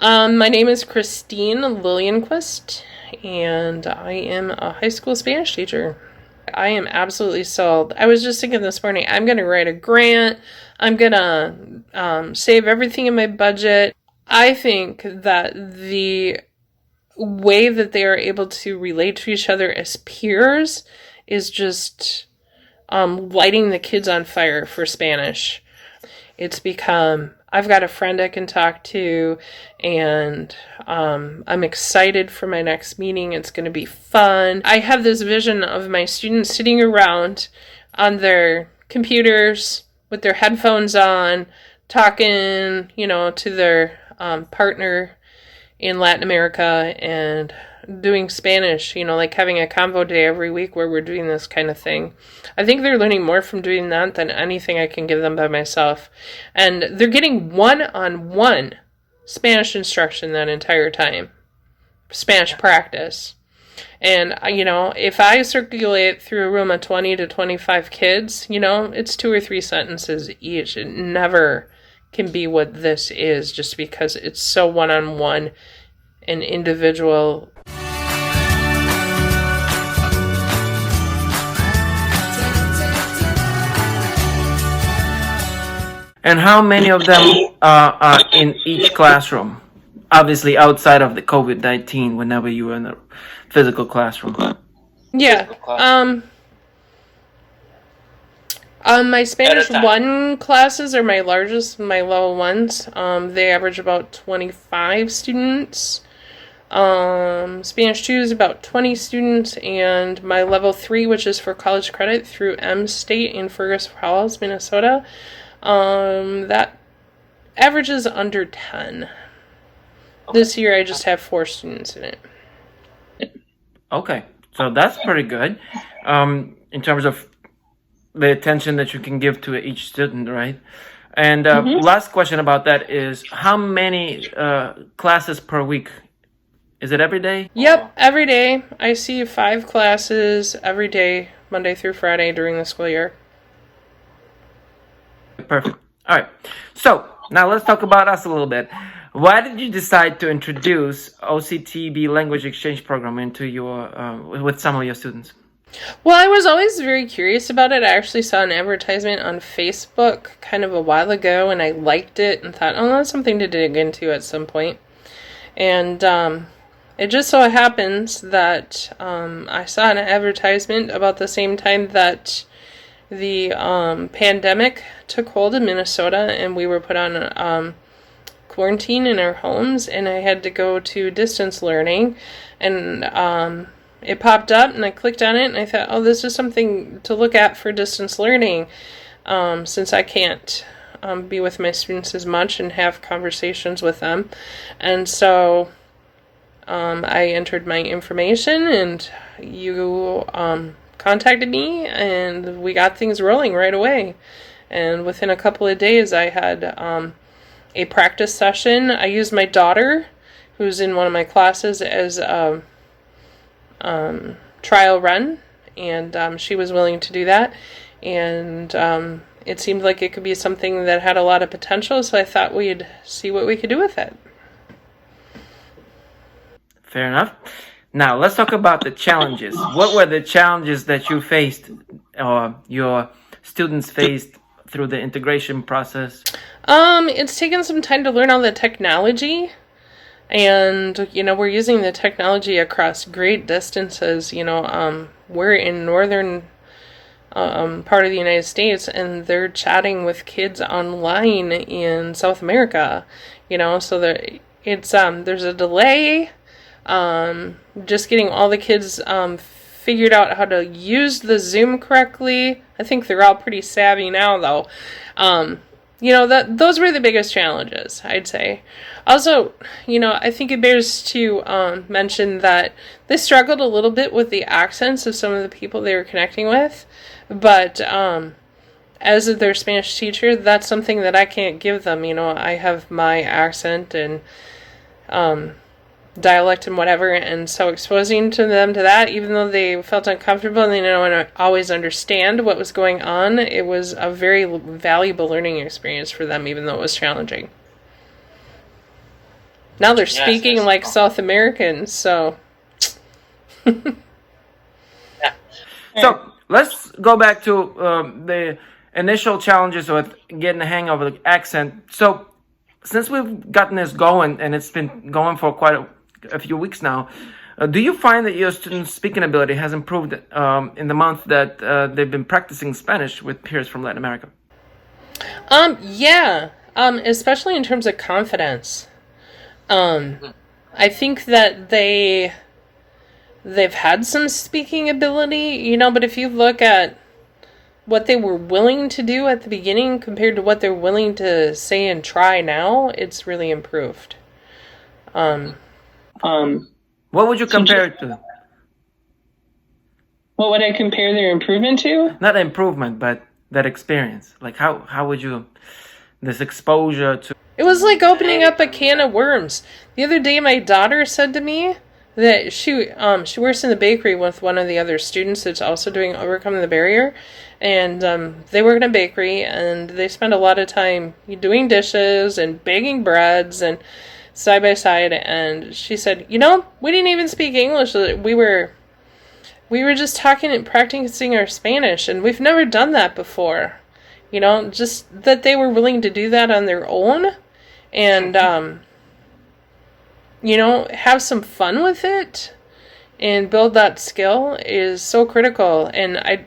My name is Kristine Liljenquist, and I am a high school Spanish teacher. I am absolutely sold. I was just thinking this morning, I'm going to write a grant. I'm going to save everything in my budget. I think that the way that they are able to relate to each other as peers is just lighting the kids on fire for Spanish. It's become, I've got a friend I can talk to, and I'm excited for my next meeting. It's going to be fun. I have this vision of my students sitting around on their computers with their headphones on, talking, to their partner in Latin America and doing Spanish, like having a convo day every week where we're doing this kind of thing. I think they're learning more from doing that than anything I can give them by myself. And they're getting one-on-one Spanish instruction that entire time. Spanish practice. And, if I circulate through a room of 20 to 25 kids, it's 2 or 3 sentences each. It never can be what this is just because it's so one-on-one and individual. And how many of them are in each classroom? Obviously outside of the COVID-19, whenever you were in a physical classroom. Yeah. My Spanish 1 classes are my largest, my level 1s. They average about 25 students. Spanish 2 is about 20 students, and my level 3, which is for college credit through M State in Fergus Falls, Minnesota, that averages under 10. Okay. This year I just have 4 students in it. Okay, so that's pretty good in terms of the attention that you can give to each student, right? And last question about that is, how many classes per week? Is it every day? Yep, every day. I see 5 classes every day, Monday through Friday during the school year. Perfect. All right. So now let's talk about us a little bit. Why did you decide to introduce OCTB language exchange program into your with some of your students? Well, I was always very curious about it. I actually saw an advertisement on Facebook kind of a while ago, and I liked it and thought, oh, that's something to dig into at some point. And it just so happens that I saw an advertisement about the same time that the pandemic took hold in Minnesota, and we were put on quarantine in our homes, and I had to go to distance learning, and it popped up, and I clicked on it, and I thought, oh, this is something to look at for distance learning, since I can't be with my students as much and have conversations with them. And so I entered my information, and you contacted me, and we got things rolling right away. And within a couple of days, I had a practice session. I used my daughter, who's in one of my classes, as a trial run, and she was willing to do that. And it seemed like it could be something that had a lot of potential, so I thought we'd see what we could do with it. Fair enough. Now, let's talk about the challenges. What were the challenges that you faced or your students faced through the integration process? It's taken some time to learn all the technology. And, we're using the technology across great distances. We're in northern part of the United States, and they're chatting with kids online in South America. So there's a delay. Just getting all the kids figured out how to use the Zoom correctly. I think they're all pretty savvy now, though. Those were the biggest challenges, I'd say. Also, I think it bears to mention that they struggled a little bit with the accents of some of the people they were connecting with, but as their Spanish teacher, that's something that I can't give them. I have my accent and dialect and whatever, and so exposing to them to that, even though they felt uncomfortable and they didn't always understand what was going on, it was a very valuable learning experience for them, even though it was challenging. Now they're Yes, speaking yes. like South Americans, so. Yeah. So let's go back to the initial challenges with getting the hang of the accent. So since we've gotten this going and it's been going for quite a few weeks now, do you find that your students' speaking ability has improved in the month that they've been practicing Spanish with peers from Latin America? Yeah. Especially in terms of confidence. I think that they've had some speaking ability, but if you look at what they were willing to do at the beginning compared to what they're willing to say and try now, it's really improved. What would you compare it to? What would I compare their improvement to? Not improvement, but that experience. Like how would you, this exposure to... It was like opening up a can of worms. The other day, my daughter said to me that she works in the bakery with one of the other students that's also doing Overcome the Barrier, and they work in a bakery, and they spend a lot of time doing dishes and baking breads and side by side. And she said, we didn't even speak English. We were just talking and practicing our Spanish, and we've never done that before. Just that they were willing to do that on their own and, have some fun with it and build that skill is so critical. And I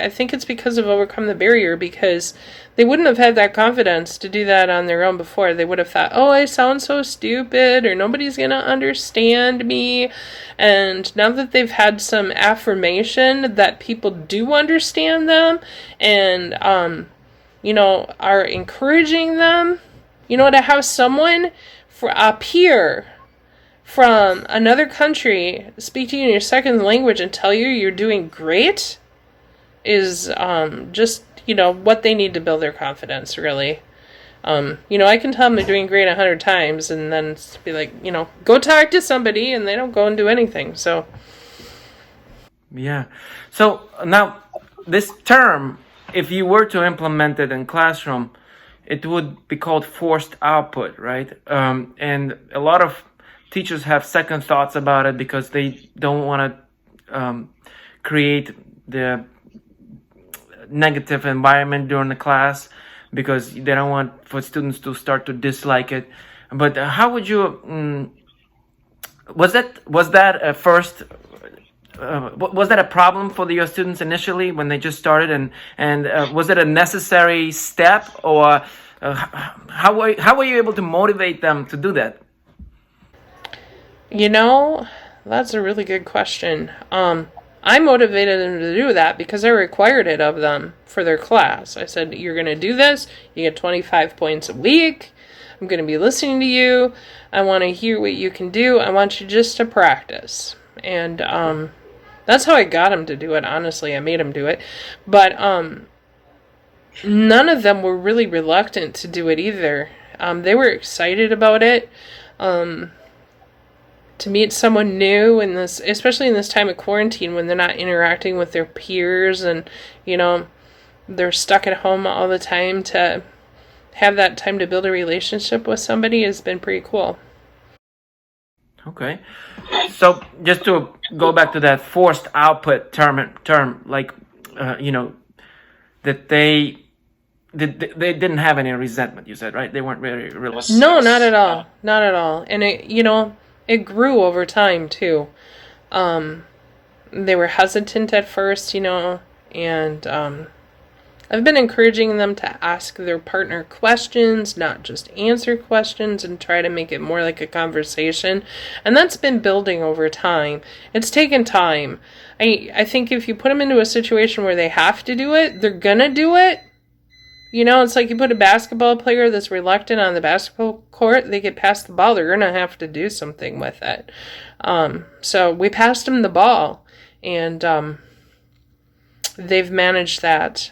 think it's because of Overcome the Barrier, because they wouldn't have had that confidence to do that on their own before. They would have thought, oh, I sound so stupid, or nobody's going to understand me. And now that they've had some affirmation that people do understand them and, are encouraging them, to have someone a peer from another country speak to you in your second language and tell you're doing great is just what they need to build their confidence, really. I can tell them they're doing great 100 times and then be like, go talk to somebody, and they don't go and do anything. So Yeah. So now this term, if you were to implement it in classroom, it would be called forced output, right? And a lot of teachers have second thoughts about it because they don't want to create the negative environment during the class, because they don't want for students to start to dislike it. But how would you? Was that a first? Was that a problem for your students initially when they just started, and was it a necessary step, or how were you able to motivate them to do that? That's a really good question. I motivated them to do that because I required it of them for their class. I said, you're going to do this. You get 25 points a week. I'm going to be listening to you. I want to hear what you can do. I want you just to practice. And that's how I got them to do it, honestly. I made them do it. But none of them were really reluctant to do it either. They were excited about it. To meet someone new especially in this time of quarantine, when they're not interacting with their peers and, they're stuck at home all the time, to have that time to build a relationship with somebody has been pretty cool. Okay. So just to go back to that forced output term, like, that they didn't have any resentment, you said, right? They weren't very realistic. No, not at all. Not at all. And it grew over time, too. They were hesitant at first, and I've been encouraging them to ask their partner questions, not just answer questions, and try to make it more like a conversation. And that's been building over time. It's taken time. I think if you put them into a situation where they have to do it, they're gonna do it. It's like you put a basketball player that's reluctant on the basketball court, they get past the ball, they're going to have to do something with it. So we passed them the ball, and they've managed that.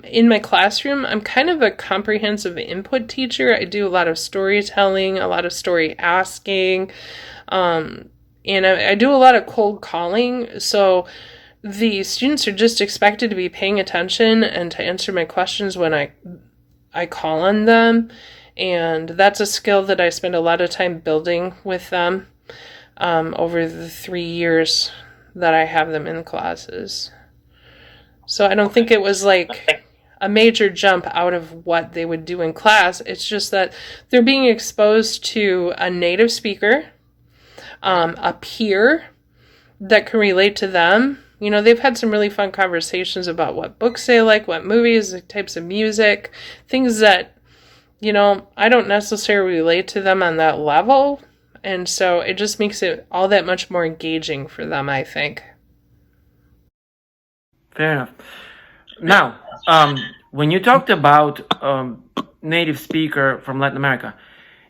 In my classroom, I'm kind of a comprehensive input teacher. I do a lot of storytelling, a lot of story asking, and I do a lot of cold calling, so the students are just expected to be paying attention and to answer my questions when I call on them. And that's a skill that I spend a lot of time building with them over the 3 years that I have them in classes. So I don't think it was like a major jump out of what they would do in class. It's just that they're being exposed to a native speaker, a peer that can relate to them. You know, they've had some really fun conversations about what books they like, what movies, types of music, things that, you know, I don't necessarily relate to them on that level. And so it just makes it all that much more engaging for them, I think. Fair enough. Now, when you talked about native speaker from Latin America,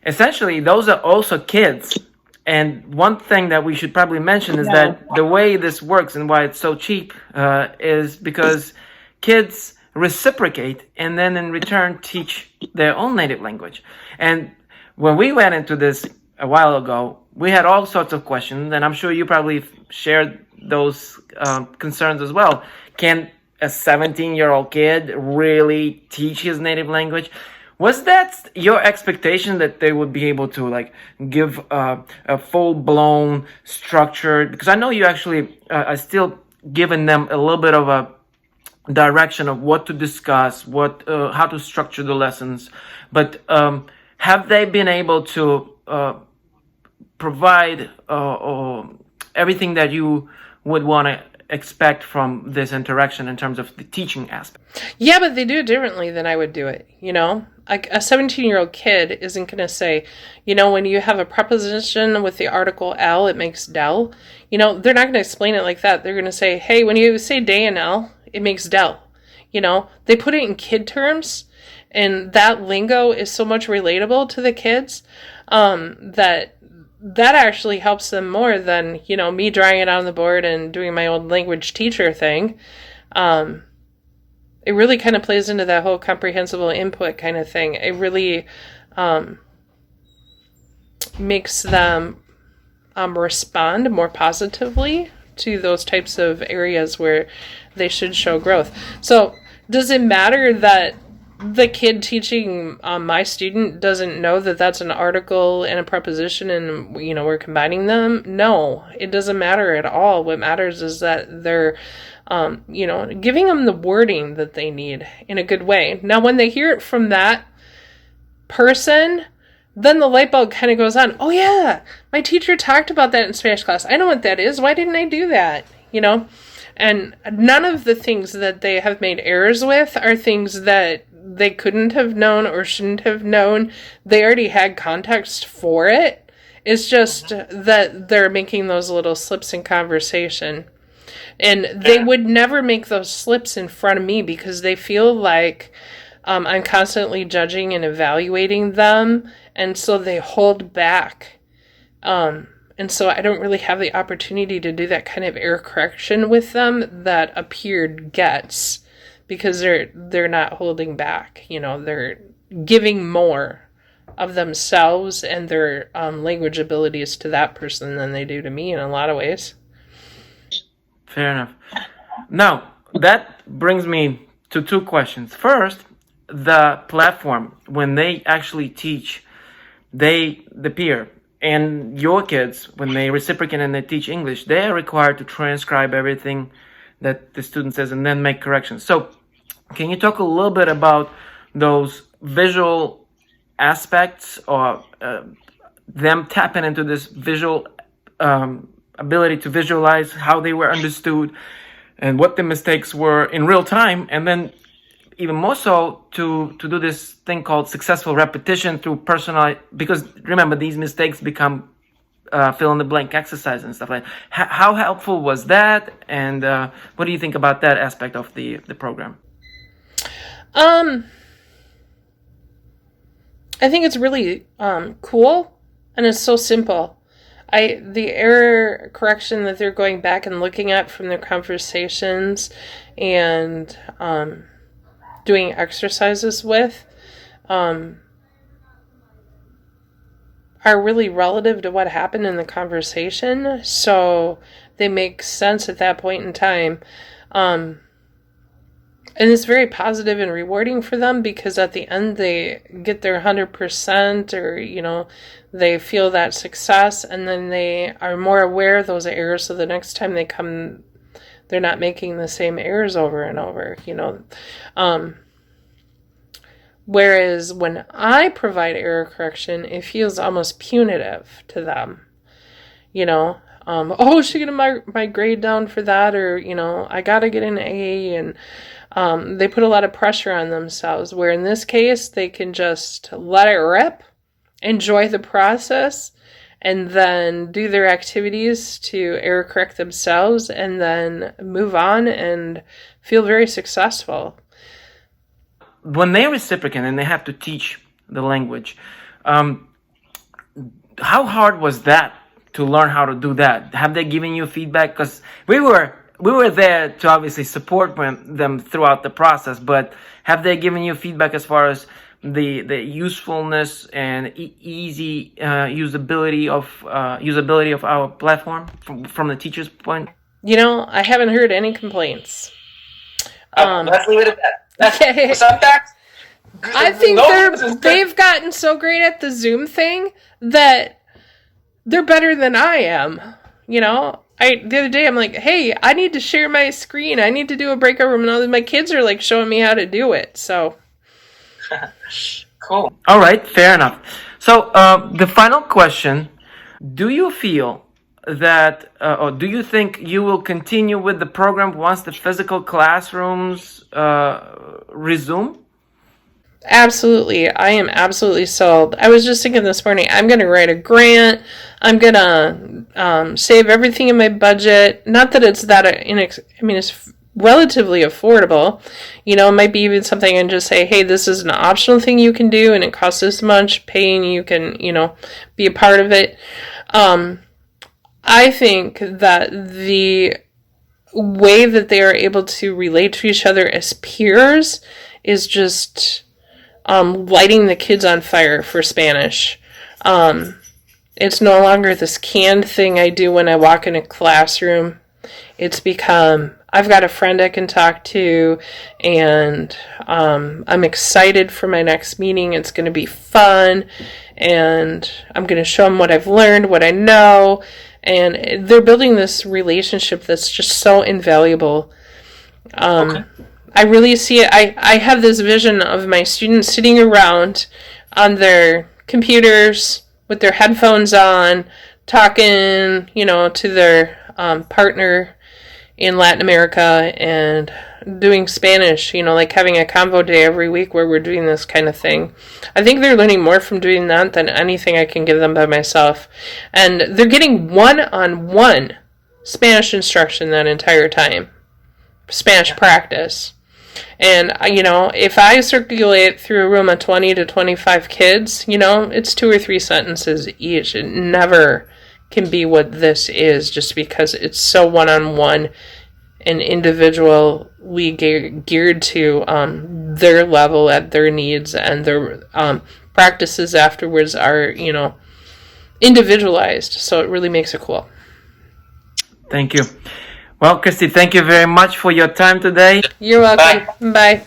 essentially those are also kids. And one thing that we should probably mention is that the way this works and why it's so cheap is because kids reciprocate and then in return teach their own native language. And when we went into this a while ago, we had all sorts of questions, and I'm sure you probably shared those concerns as well. Can a 17-year-old kid really teach his native language? Was that your expectation that they would be able to like give a full-blown structured? Because I know you actually are still giving them a little bit of a direction of what to discuss, what how to structure the lessons. But have they been able to provide everything that you would want to expect from this interaction in terms of the teaching aspect? Yeah, but they do it differently than I would do it, you know? Like a 17-year-old kid isn't going to say, you know, when you have a preposition with the article L, it makes del. You know, they're not going to explain it like that. They're going to say, hey, when you say day and L, it makes del. You know, they put it in kid terms, and that lingo is so much relatable to the kids that actually helps them more than, you know, me drawing it on the board and doing my old language teacher thing. It really kind of plays into that whole comprehensible input kind of thing. It really makes them respond more positively to those types of areas where they should show growth. So does it matter that the kid teaching my student doesn't know that that's an article and a preposition and, you know, we're combining them? No, it doesn't matter at all. What matters is that they're, you know, giving them the wording that they need in a good way. Now, when they hear it from that person, then the light bulb kind of goes on. Oh, yeah, my teacher talked about that in Spanish class. I know what that is. Why didn't I do that? You know? And none of the things that they have made errors with are things that they couldn't have known or shouldn't have known. They already had context for it. It's just that they're making those little slips in conversation. And they would never make those slips in front of me because they feel like I'm constantly judging and evaluating them. And so they hold back. And so I don't really have the opportunity to do that kind of error correction with them that a peer gets because they're not holding back. You know, they're giving more of themselves and their language abilities to that person than they do to me in a lot of ways. Fair enough. Now, that brings me to two questions. First, the platform, when they actually teach, the peer, and your kids, when they reciprocate and they teach English, they are required to transcribe everything that the student says and then make corrections. So can you talk a little bit about those visual aspects or them tapping into this visual ability to visualize how they were understood and what the mistakes were in real time, and then even more so to do this thing called successful repetition through personal, because remember, these mistakes become fill in the blank exercise and stuff like that. How helpful was that, and what do you think about that aspect of the program? I think it's really cool, and it's so simple. The error correction that they're going back and looking at from their conversations and doing exercises with are really relative to what happened in the conversation, so they make sense at that point in time. And it's very positive and rewarding for them because at the end they get their 100% or, they feel that success and then they are more aware of those errors. So the next time they come, they're not making the same errors over and over, Whereas when I provide error correction, it feels almost punitive to them, oh, she get my grade down for that, or, I got to get an A, and they put a lot of pressure on themselves, where in this case, they can just let it rip, enjoy the process, and then do their activities to error correct themselves, and then move on and feel very successful. When they're reciprocant and they have to teach the language, how hard was that to learn how to do that? Have they given you feedback? Because we were there to obviously support them throughout the process, but have they given you feedback as far as the usefulness and easy usability of our platform from the teacher's point? I haven't heard any complaints. Let's leave it at that. I think they've gotten so great at the Zoom thing that they're better than I am. The other day I'm like, hey, I need to share my screen. I need to do a breakout room, and all my kids are like showing me how to do it. So, cool. All right, fair enough. So the final question: do you feel that, or do you think you will continue with the program once the physical classrooms resume? Absolutely. I am absolutely sold. I was just thinking this morning, I'm going to write a grant. I'm going to save everything in my budget. Not that it's that, it's relatively affordable. It might be even something and just say, hey, this is an optional thing you can do and it costs this much. Paying, you can, be a part of it. I think that the way that they are able to relate to each other as peers is just lighting the kids on fire for Spanish. It's no longer this canned thing I do when I walk in a classroom. It's become, I've got a friend I can talk to, and I'm excited for my next meeting. It's going to be fun, and I'm going to show them what I've learned, what I know, and they're building this relationship that's just so invaluable. Okay. I really see it. I have this vision of my students sitting around on their computers with their headphones on, talking, to their partner in Latin America and doing Spanish, like having a convo day every week where we're doing this kind of thing. I think they're learning more from doing that than anything I can give them by myself. And they're getting one-on-one Spanish instruction that entire time. Spanish practice. And, if I circulate through a room of 20 to 25 kids, it's 2 or 3 sentences each. It never can be what this is just because it's so one-on-one and individually geared to their level, at their needs, and their practices afterwards are, individualized. So it really makes it cool. Thank you. Well, Christy, thank you very much for your time today. You're welcome. Bye.